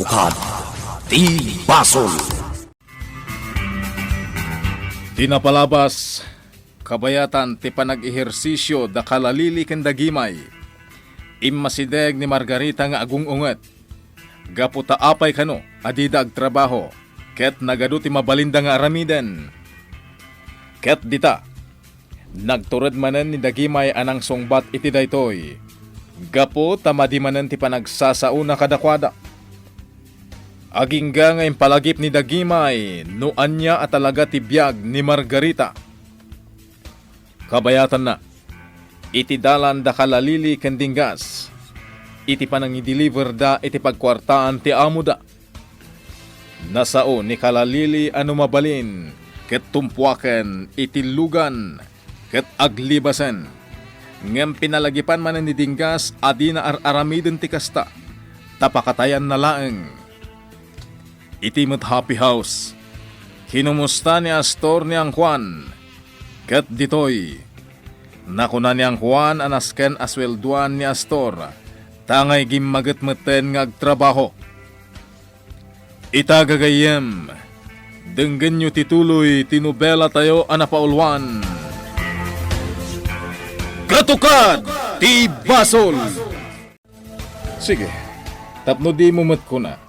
Katukad ti Basol. Tinapalabas, kabayatan ti panag-ehersisyo da kalalili ken dagimay. Immasideg ni Margarita nga agungunget. Gaputa apay kano, adida ag trabaho, ket nagadu ti mabalinda nga aramiden. Ket dita, nagtured manen ni dagimay anang sungbat iti daytoy. Gapo tamadi manen ti panagsasauna kadakwada. Agingga nga impalagip ni dagimay no anya at talaga ti biyag ni Margarita. Kabayatan na, iti dalan da kalalili kendinggas, iti panangideliver da iti pagkwartaan ti amo da. Nasao ni kalalili ano mabalin, ket tumpuaken iti lugan, ket aglibasen. Ngem pinalagipan man ni dinggas adi na aramiden ti kasta, tapakatayan na laeng. Iti met happy house, kinumusta ni Astor ni ang Juan, ket ditoy, nakuna ni ang Juan anasken aswelduan ni Astor, tangay gimmaget-meten nga agtrabaho. Itagagayem, denggen nyo tituloy tinubela tayo anapaulwan. Katukad ti Basol! Sige, tapno di mo met ko na.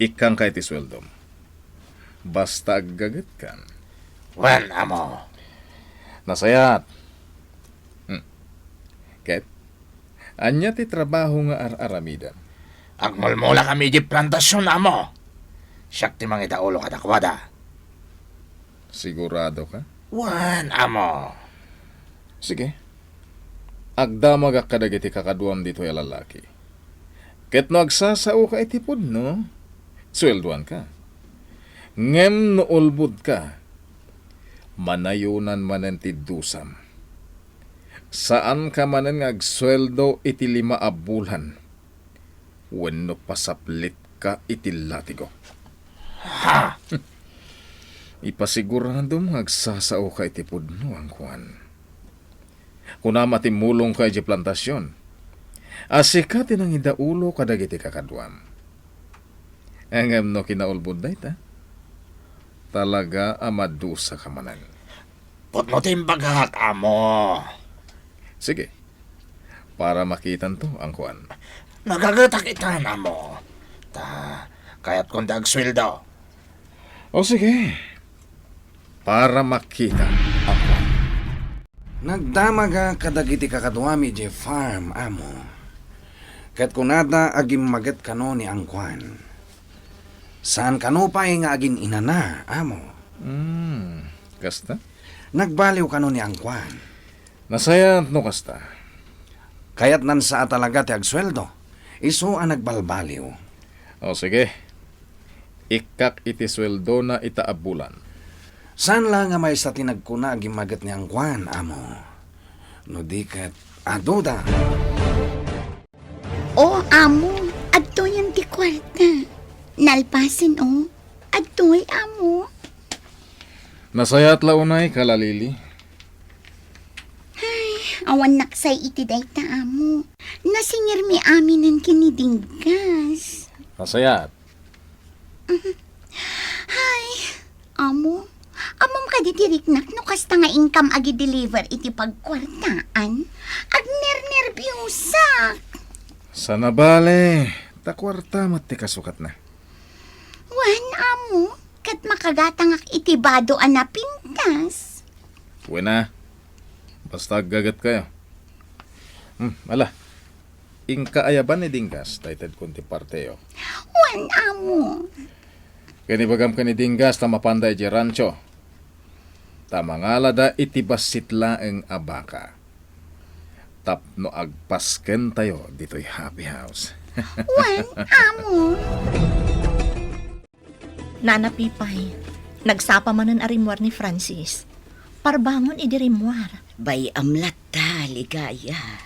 Ikang kay ti sweldom. Basta gagat kan. Wen, amo. Nasayat. Ket, anya ti trabaho nga aramidan. Agmulmula kami di plantasyon, amo. Siyak ti mangita ulo kadakwada. Sigurado ka? Wen, amo. Sige. Agdamag ak kadagiti kakaduam dito yung lalaki. Ket no agsasao ka itipod, no? Swelduan ka. Ngem no ulbud ka. Manayunan manen ti dusam. Saan ka manen agsweldo iti 5 a bulan? Wenno pasaplit ka iti latigo. Ha? Ipasigurado mo agsasao ka iti pudno ang kuwan. Kunama ti mulong ka iti plantasyon. Asika tinang idaulo kadagiti kakaduam. Engem no kinaulbud day ta. Talaga amadusa ka manan. Putno timbagak, amo. Sige. Para makitan to ang kuwan. Nagagatak itan, amo. Kaya't kung dagsweldo. O sige. Para makita ang kuwan. Nagdamaga kadagiti kakaduami je farm, amo. Ket kunada agim maget kano ni angkwan. Saan kano pa nga agin inana, amo? Kasta? Nagbaliw kano ni angkwan. Nasayat no kasta. Kaya't nan sa talaga ti agsweldo. Isu ang nagbalbaliw. O sige. Ikak iti sweldo na itaabulan. Saan lang nga may sa tinagkuna agim maget ni angkwan, amo? No di ket aduda. O, amo, adto yan ti kwarta. Nalpasin, o. Adto'y, amo. Nasayat launay kalalili. Awan naksay iti dayta, amo. Nasingir mi aminan kinidinggas. Nasayat. Hay, amo. Amam ka ditiriknak no kasta nga income agi deliver iti pagkwartaan. Agner-nerbyusak. Sana bale. Takwarta mati kasukat na. Wan, amo. Kat makagatangak itibado na pintas. Buena. Basta gagat kayo. Ala. Ingka ayaban ni Dinggas. Taited kunti parteo. Wan, amo. Kanibagam ka ni Dinggas ta mapanday di rancho. Tamangalada itibasit laeng abaka. Tapno agpasken tayo dito'y happy house. Wan, amo. Nana Pipay, nagsapa manan arimwar ni Francis. Parbangon idirimwar. Bay amlat ta, ligaya.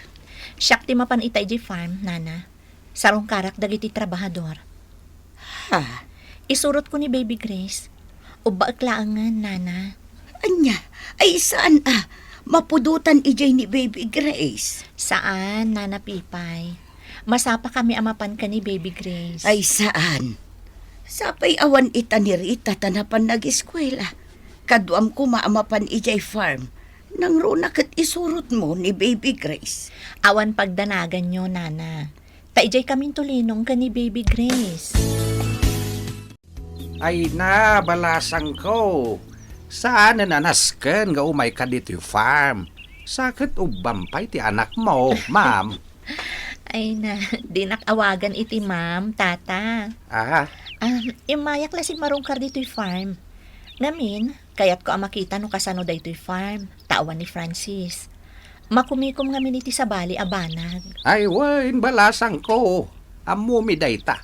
Siyak ti mapan itay di farm, Nana. Sarong karak dagiti trabahador. Ha? Isurot ko ni Baby Grace. Ubaaklaangan, Nana. Anya, ay saan Mapudutan ijay ni Baby Grace. Saan, Nana Pipay? Masapa kami amapan ka ni Baby Grace. Ay saan? Sapay awan ita ni Rita tanapan nag-eskwela. Kaduam ko maamapan ijay farm. Nang runa kat isurot mo ni Baby Grace. Awan pagdanagan nyo, Nana. Taijay kaming tulinong ka ni Baby Grace. Ay na, balasang ko. Saan nanasken nga umay ka dito yung farm? Sakit ubampay ti anak mo, ma'am. Ay na, di nakawagan iti ma'am, tata. Imayak la si Marungkar dito'y farm. Ngamin, kayat ko makita no kasano dayto'y farm. Tawan ni Francis. Makumikom ngamin iti sa bali abanag. Ay, wain, balasang ko. Amumi dayta.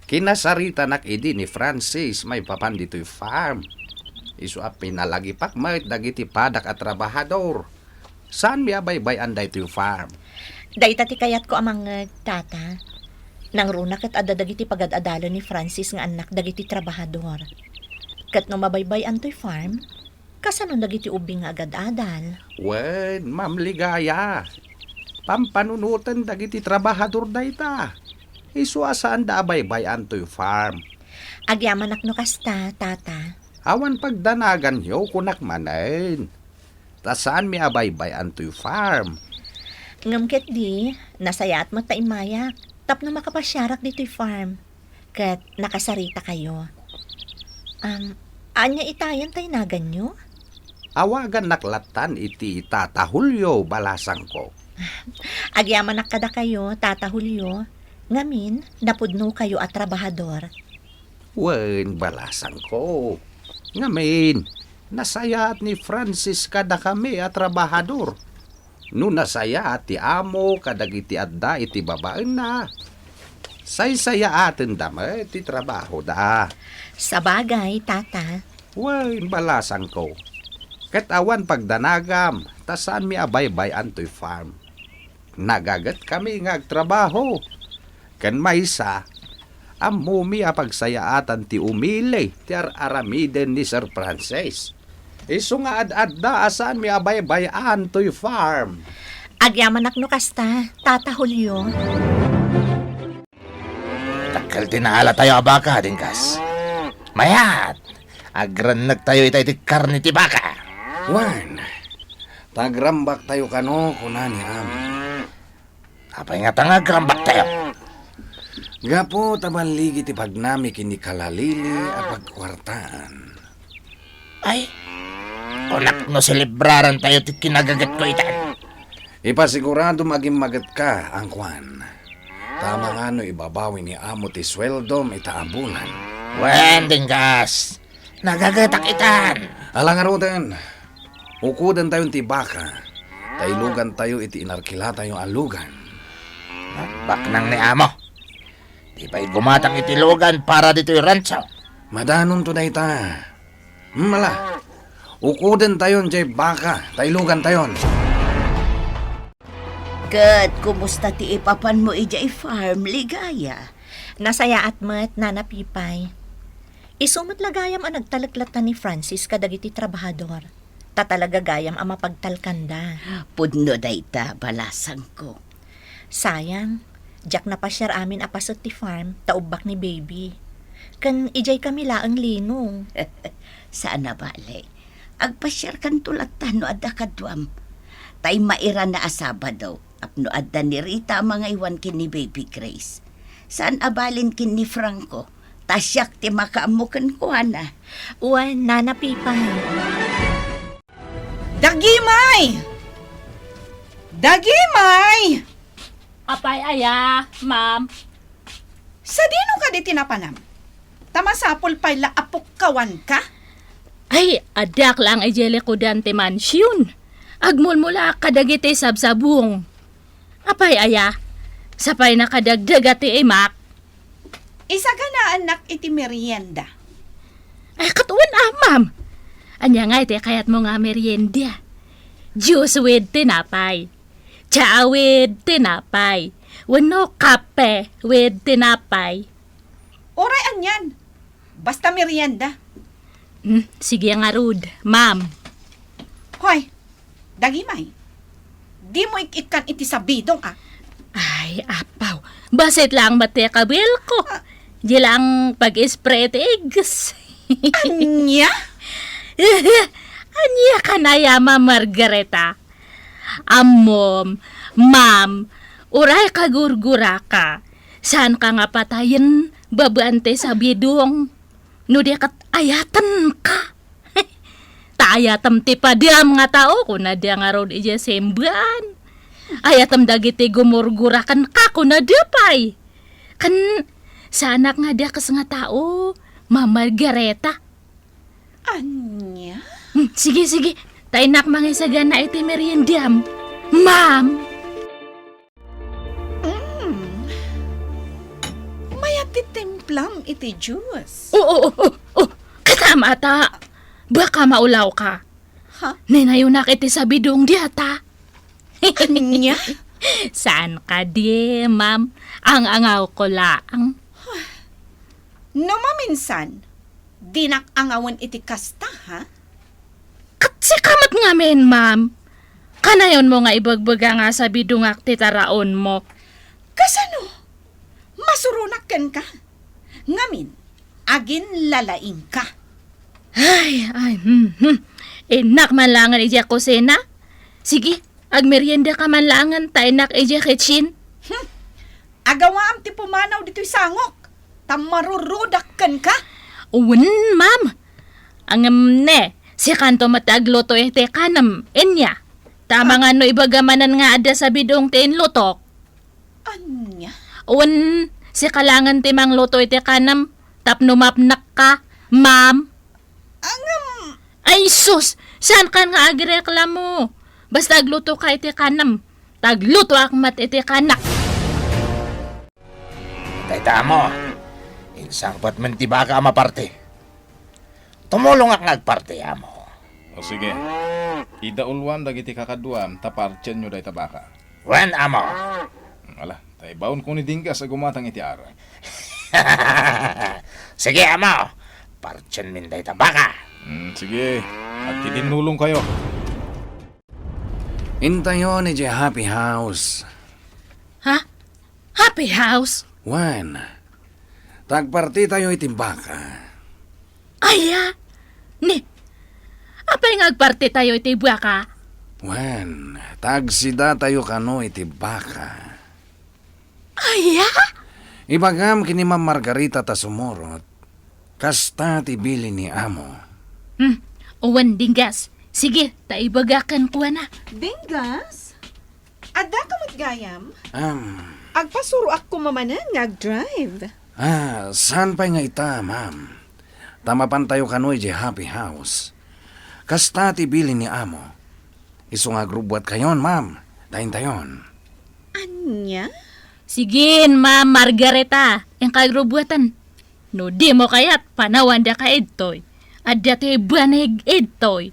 Kinasarita nak idi ni Francis may papan dito'y farm. Isu a pinalagipak mayt dagiti padak at trabahador. Saan mi abaybay anday to farm? Dayta ti kayat ko amang tata. Nang runak at adadagiti pagad-adalo ni Francis nga anak dagiti trabahador. Kat no mabaybay antoy farm, kasanon dagiti ubing nga agad-adal. Wen, Ma'am Ligaya. Pampanunutan dagiti trabahador dayta. Isu asaan da abaybay antoy farm? Agyaman no kasta, tata. Awan pagdanagan yo kunak manain. Tasaan mi abaybay antoy farm? Ngamket di, nasayat mo ta imayak. Tapno makapasyarak dito'y farm. Kat nakasarita kayo. Anya itayan tayo nagan nyo? Awagan naklatan iti Tata Julio balasang ko. Agyaman nakada kayo, Tata Julio. Ngamin, napudno kayo at trabahador. Wen, balasang ko. Ngamin, nasayat ni Francis kada kami at trabahador. No nasaya ti amo kadagiti adda iti babaan na. Say-saya atin dama iti trabaho da. Sabagay, tata. Wen, balasang ko. Ket awan pagdanagam, tasaan mi abaybay antoy farm. Nagagat kami nga agtrabaho. Ken maysa, amumi a pagsayaatan ti umili ti aramiden ni Sir Francis. Isu nga ad-adda asaan mi abaybayan to'y farm. Agyaman no kasta, Tata Julio. Takal tinahala tayo abaka, dingkas. Mayat! Agranag tayo ita iti karni ti baka. Wan, tagrambak tayo kano kunani ami. Apay nga tangag rambak tayo. Gapo tabanligi ti pagnami kini kalalili a pagkwartaan. Ay, kunak no selebraran tayo ti kinagagat ko ita. Ipasigurado maging magat ka, ang kwan. Tama nga no ibabawi ni amo ti sweldom itaabulan. Wen, dingkas. Nagagatak itan. Alang arutan, ukudan tayong tibaka. Tailugan tayo iti inarkila tayong alugan. Baknang ni amo. Di ba'y gumatang itilugan para dito'y rancho? Madanon to na ita. Mala, ukudan tayon jay baka. Tailugan tayon. Kat, kumusta ti ipapan mo ijay farm, Ligaya? Nasaya at mat, Nana Pipay. Isumot lagayam ang nagtalaklatan ni Francis kadagiti trabahador. Tatalaga gayam ang mapagtalkanda. Pudno dayta, balasang ko. Sayang, jak na pasyar amin apasot ti farm, taubak ni baby. Kan ijay kami laang linong. Saan na bale? Agpasyar kan tulatan no adda kadwam. Tay maira na asaba daw. Apno adda ni Rita ang mga iwan kin ni Baby Grace. Saan abalin kin ni Franco? Tasyak ti makaamukan ko na. Uwan, Nana Pipay. Dagimay! Dagimay! Apay aya, ma'am. Sa dino ka di tinapanam? Tamasapol pa'y laapok kawan ka? Ay, adak lang ay jele ko dante mansyon. Agmulmula kadagiti sabsabong. Apay aya, sapay nakadagdagati imak. Isa ka na anak iti merienda. Ay, katuan ma'am. Anya nga iti kayat mo nga merienda. Juice with tinapay. Tsa with tinapay. Wano kape with tinapay. Oray anyan. Basta merienda. Sige nga rud, ma'am. Hoy, Dagimay. Di mo ikikan iti sabidong ah. Ay, apaw. Basit lang mati kabil ko. Di lang pag-spray iti eggs. Anya? Anya ka na yama, Margareta. Amom, ma'am, uray ka gurgura ka. Saan ka nga patayin, babante sa bidong? No di kat ayatan ka. Ayatam ti padam nga tao ko na dia nga road ija semban. Ayatam dagiti gumurgurakan ka ko na dia pay. Kan sa anak nga dia kas nga tao, Ma'am Margareta. Anya? Sige. Tainak mga isagan na iti meriendam. Ma'am! Mayat ti templam iti juice. Oo. Katama ta. Baka maulaw ka. Ha? Ninayunak iti sa bidong diyata. Anya? Saan ka di, ma'am? Ang angaw ko laang. No maminsan, dinak angawan iti kasta, ha? Katsi kamat nga men, ma'am. Kanayon mo nga ibagbaga nga sa bidungak ti taraon mo. Kasano? Masurunak ken ka? Ngamin, agin lalaing ka. Ay. Inak man langan ija kusina. Sige, agmerienda ka man langan ta inak ija kitchen. Agawa am ti pumanaw dito'y sangok. Tamarurudak ken ka. Uwan, ma'am. Ang ne, si kanto matagluto iti kanam, inya. Tama nga no ibagamanan nga ada sa bidong ti inlutok. Anya? Uwan, si kalangan ti mang luto iti kanam, tapno mapnak ka, ma'am. Ay sus, saan ka nga agreklamo? Basta agluto ka iti kanam, tagluto akmat iti kanak. Tayta mo, insang pat man ti baka maparte. Tumulong ak ngagparte amo. O sige, idaulwan dagiti kakaduam tapartyan nyo day tabaka. Wen amo. Ala, tay baon ko ni Dinggas sa gumatang iti ara. Sige amo, partyan min day tabaka. Sige, at titinulong kayo. Intayo ni J Happy House. Ha? Happy house? Wan, tagparti tayo itimbaka. Aya, ni, apay ngagparti tayo iti buwaka? Wan, tagsida tayo kano itibaka. Aya? Ibagam kini Ma'am Margarita ta sumurot. Kasta tibili ni amo. Uwan Dinggas. Sige, taibagakan ko na. Dingas? Ada ka matgayam? Um, Agpasuro ako mamanan ngag-drive. Saan pa nga ita, ma'am? Tamapan tayo kanoy di Happy House. Kasta tibili ni amo. Iso nga grubwat kayon, ma'am. Dahin tayon. Anya? Sige, Ma'am Margareta. Ang kagrubuatan. No di mo kaya't panawan da ka edtoy. At dati banig edtoy.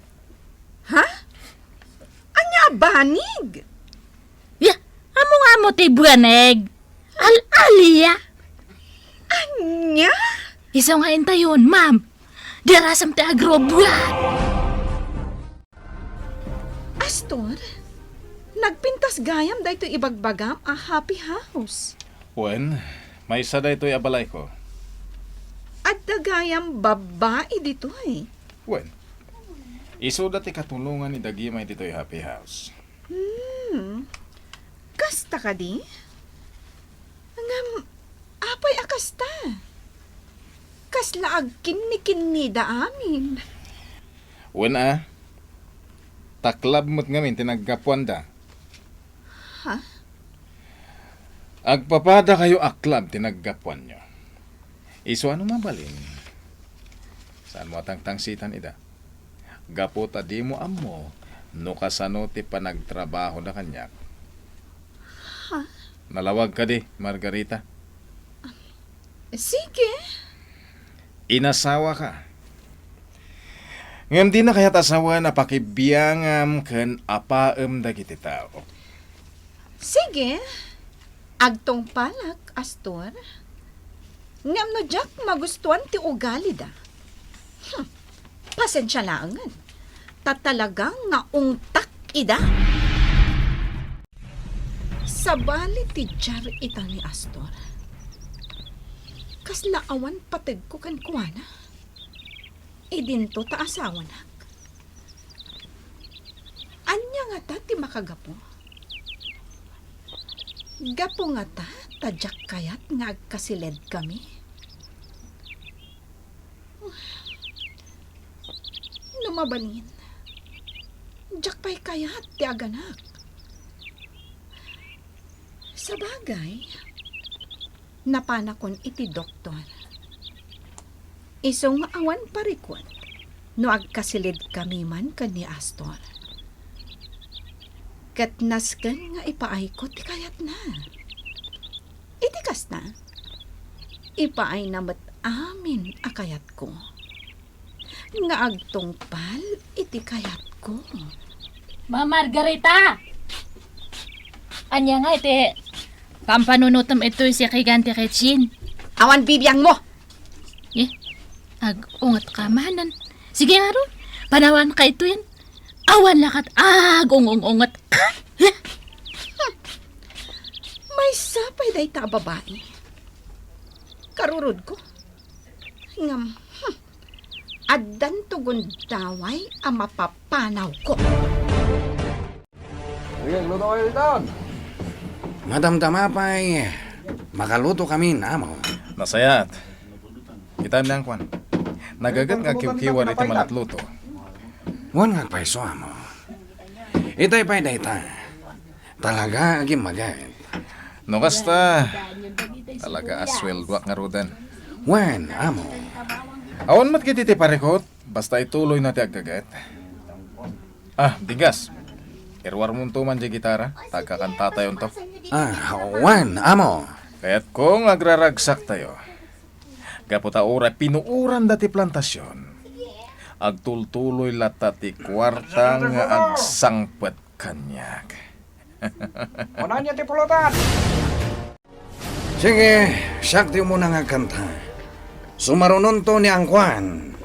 Ha? Anya banig? Ya, amo ti banig. Al-aliya. Anya? Isa nga intayon, ma'am. Darasam ti agrobuat. Astor, nagpintas gayam dahito ibagbagam a Happy House. Wen, may isa daytoy abalay ko. At dagayam babae dito eh. Wen, iso dati katulungan ni Dagimay dito'y Happy House. Kasta ka di? Ngam, apay akasta. Kasla agkin-ni da amin. Wen taklab mo't ngamin tinagkapuan da. Ha? Agpapada kayo aklab tinagkapuan nyo. Iso ano mabalin? Saan mo tangtangsitan ida? Gapota di mo amo, no kasano ti panagtrabaho na kanyak. Ha? Nalawag ka di, Margarita. Sige. Inasawa ka. Ngam di na kaya't asawa na pakibiyangam ken apaem dagiti tao. Sige. Agtong palak, Astor. Ngam no Jack magustuhan ti ugali da. Pasensya langan. Tatalagang nga ungtak ida. Sa bali ti jar ita ni Astor. Kas laawan patag ko kan kuwana. Idinto ta asawa nak. Anya nga ta ti makagapo. Gapo nga ta, tadyak kayat nga agkasiled kami. Numabalin. Jak pa'y kayat ti aganak. Sa bagay, napanakon iti doktor. Isong awan parikot, no agkasilid kami man kan ni Astor. Kat nasken nga ipaay ko ti kayat na. Itikas na. Ipaay namat amin akayat ko. Nga agtungpal iti kayat ko. Ma Margarita! Anya nga iti pampanunutom ito si Kiganti Ketchin. Awan bibiyang mo! Ungat ka manan. Sige nga ron, panawan ka ito yan. Awan lakat ungat ka. May sapay day ta babae. Karurod ko. Ngam, addan tugon daway ang mapapanaw ko. Madam Damapay, makaluto kami namo. Nasayat. Kita nang kwan. Nagagat nga kiwkiwan iti manatluto. Wan nga paiso amo. Itay pa'y dayta. Talaga agim magay. No kasta. Talaga aswelwak nga rudan. Wan amo. Awan mat kiti ti parikot. Basta ituloy na ti aggagat. Digas. Irwar mo man di gitara. Tagkakanta tayo to. Wan amo. Kaya't kung agraragsak tayo. Kaputa ora pinuuran dati plantasyon. Agtultuloy lata ti kwarta nga agsangpet kanyak. Onanya ti pulutan. Sige, sakti mo na nga kanta. Sumarunon to ni Angkwan.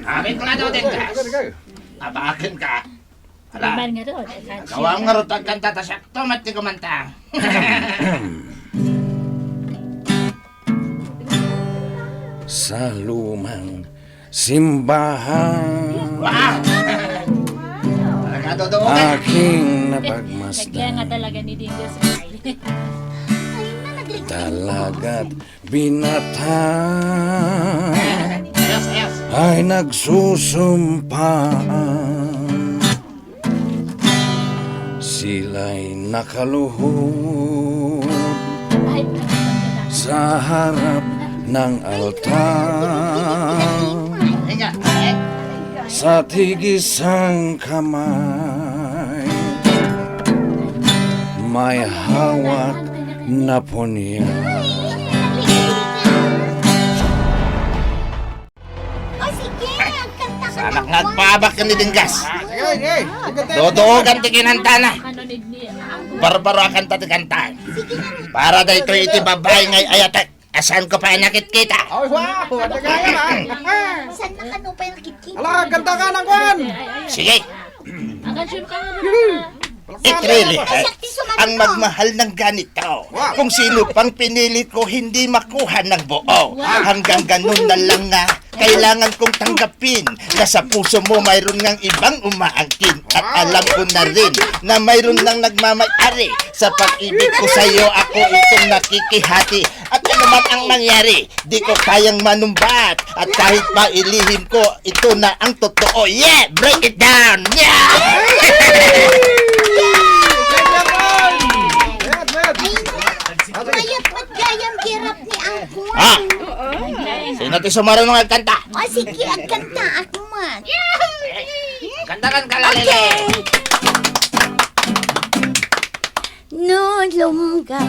Amin ka daw din, Gas. Abakin ka. Liman nga ron. Gawang nga ron kanta ta sakto mati kumanta. Sa lumang simbahan Wow! Nakatotoo ka. aking Kaya nga napagmasdan. talaga ni Dingus. Talaga't binatang Ayos, ayos. ay nagsusumpaan. Sila'y nakaluhod sa harap ng altar. Inga. Sa tigisang kamay may hawak na punya. O sige, agkanta ka Sana na. nga agpabak ka ni Dingas. Dodoogan ti kinanta na. Kanonig ni Barbaro akan ta ti kanta. Para da ito iti babae ngay ayatek. Asan ko pa nakit kita? Saan na ka pa yung nakikita? Ganda ka ng kwan! Sige. ang kansyon ka nga It really hurts ang magmahal ng ganito. Kung sino pang pinilit ko hindi makuha ng buo. Hanggang ganun na lang nga, kailangan kong tanggapin na sa puso mo mayroon ngang ibang umaangkin. At alam ko na rin na mayroon nang nagmamay-ari. Sa pag-ibig ko sa'yo, ako itong nakikihati. At ano man ang mangyari, di ko kayang manumbat. At kahit pa ilihim ko, ito na ang totoo. Yeah! Break it down! Yeah! Mayat mat gayang hirap ni Angkwan. Sino ti sumarunong agkanta? O sige, agkanta ako man. Kantakan ka lalele. Nulong ka,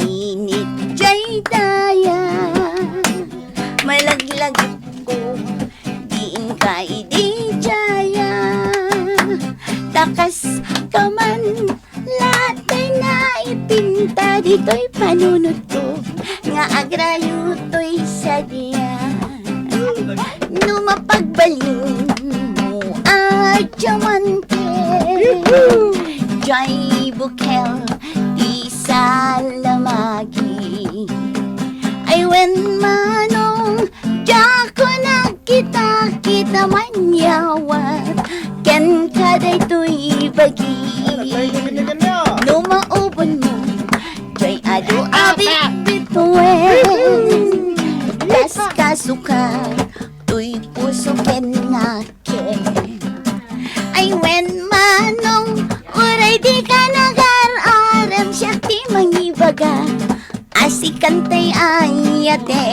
init jay daya. Malaglag ko, diin ka idi jaya. Takas ka man, latay na ipinta. Dito'y panunod ko, nga agrayo to'y sadya. Numapagbalin mo at diamante. Jai bukel, di sa lamagi. Ay when manong jako nakita manyawat, ken kaday to'y bagi. Numaubon mo, joy ado abit bituin. Das kasuka, to'y puso ken ngake. Ay when manong uray di ka nagar-aram, siya ti mangibaga, asikantay ayate.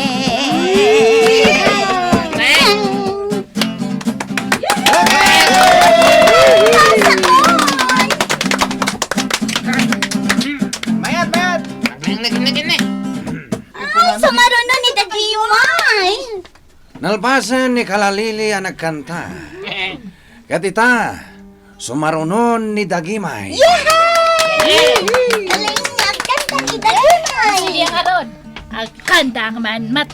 Sumaruno ni Dagimay. Nalpasan ni Kalalili ang nagkanta. Katita, sumarunon ni Dagimay. Aling nagkanta ni Dagimay. Sige nga ron. Ang kanda ang manmat.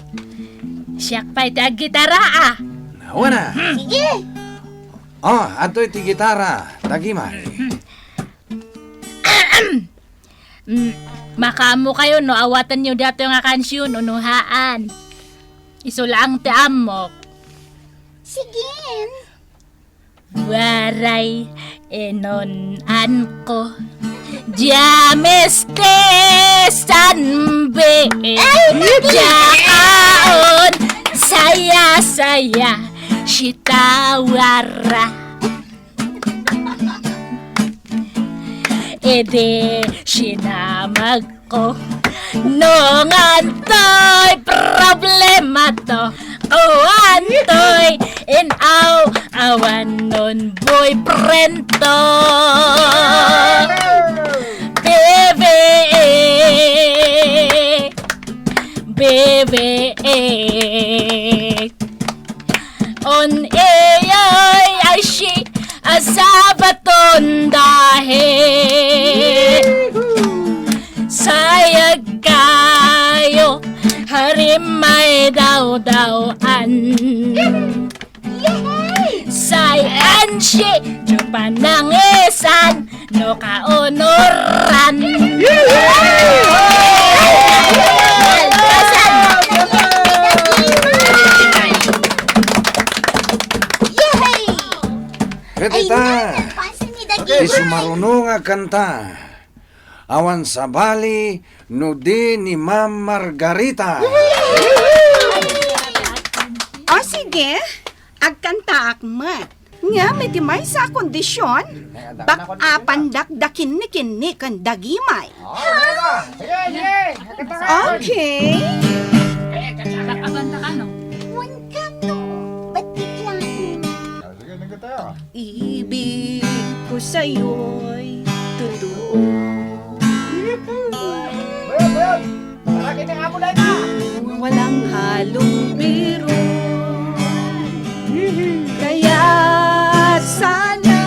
Siyak pa'y gitara ah. Nawa na. Sige. Oh, ato'y ti gitara, Dagimay. Makamo kayo no, awatan nyo dato nga kansyon, unuhaan. Isulaang ti amok. Sige. Waray enonan ko. Diameste sanbe. Jakaon saya shitawara. Ede sinamag ko nung antoy problema to. Antoy inaw awan nun boyfriend to. Bebe on ayoy ashi asabaton dahil sayag kayo harimay daw-dawan. Sayan si jupanangisan no kaonoran. Katita, Nagpasa ni Dagimay. di sumarunong nga kanta. Awan sa bali, no di ni Ma'am Margarita. O sige, agkanta akmat. Nga, may timay sa kondisyon. Bak apandakdakin ni kini kan Dagimay. Okay. Kakabanta ka no? Wan ka no. Ba't biglaan? Ibig ko sa'yo'y totoo. Walang halong biro. Kaya sana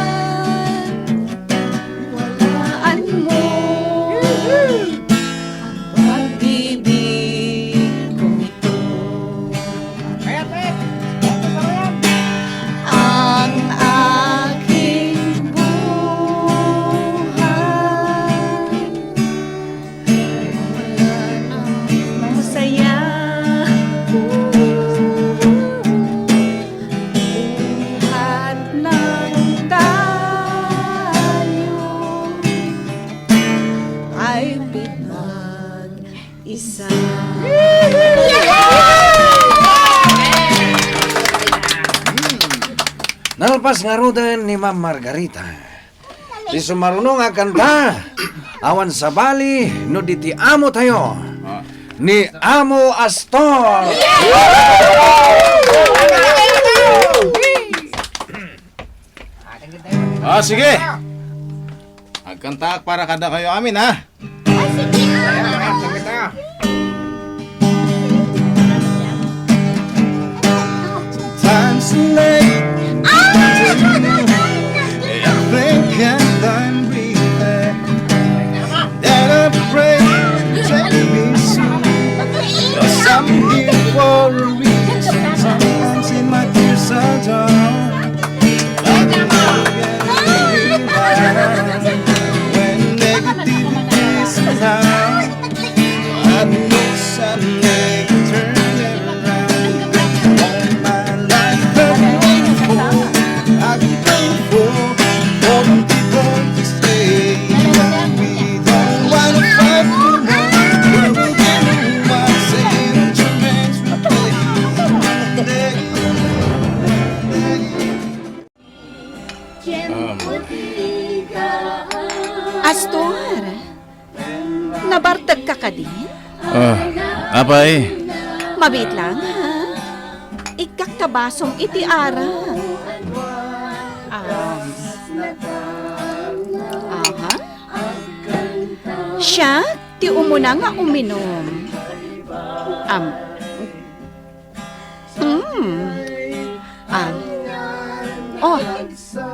walaan mo pag-ibig kong ito. Ang aking buhay masaya. Buhat ng tayo ay pinag-isa. Nalpas nga rudan ni Ma'am Margarita. Di sumarunong nga kanta. Awan sa bali, no di ti amo tayo. Ni Amo Astor. Sige. Agkantaak para kada kayo amin, ha? Time's late. I think I'm done breathing. And I pray, take me soon. 'Cause I'm here for a reason. Sometimes in my tears are dry. When negativity is high. Astor, nabartag ka ka din? Apay? Mabit lang, ha? Ikaktabasong iti ara. Aha. Siya, ti umuna nga uminom. Oh,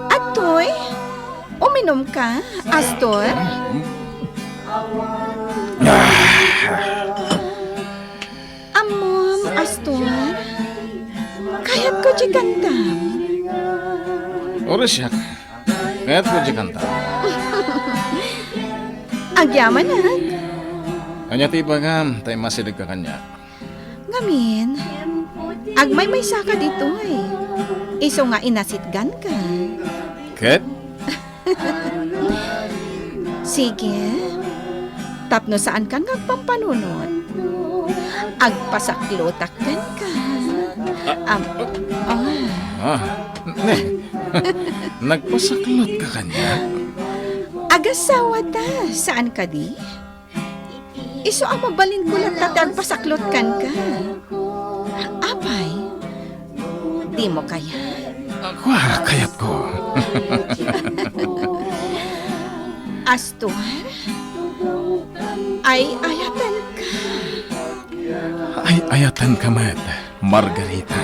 atoy, uminom ka, Astor? Amom, Astor, kaya't ko di kantam. Oras siya. Kaya't ko di kanta. Agyaman na. Kanya tiba nga, tayo masilig ka kanya. Ngamin, agmay may saka dito eh. Iso nga inasitgan ka. Ket? Sige. Tapno saan ka ngagpampanunod? Agpasaklotakkan ka. Nagpasaklot ka kanya. Agasawa ta. Saan ka di? Iso ang mabalin ko lang tatagpasaklot kan ka. Apay, di mo kaya? Kayat ko. Astor, ay ayatan ka. Ay, ayatan ka, Mad. Margarita.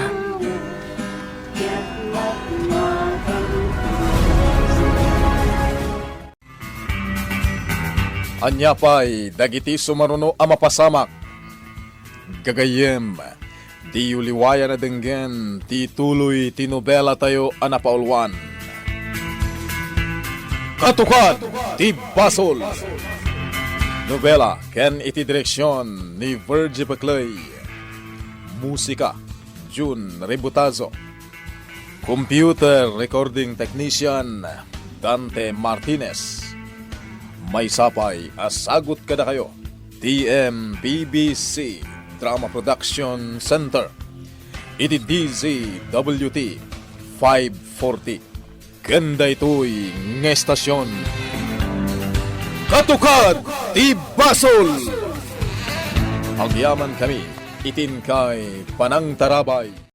Anya pa'y dagiti sumaruno a mapasamak. Gagayem, di uliwaya na denggen, ti tuloy ti nobela tayo a napaulwan. Katukan, ti Basol. Nobela, ken iti direksyon ni Virgie Baclay. Musika, June Rebutazo. Computer Recording Technician, Dante Martinez. May sapay, asagot ka na kayo. TMBBC Drama Production Center. Iti DZWT 540. Ganda ito'y ngestasyon. Katukad ti Basol! Agyaman kami, itin kay Panang Tarabay.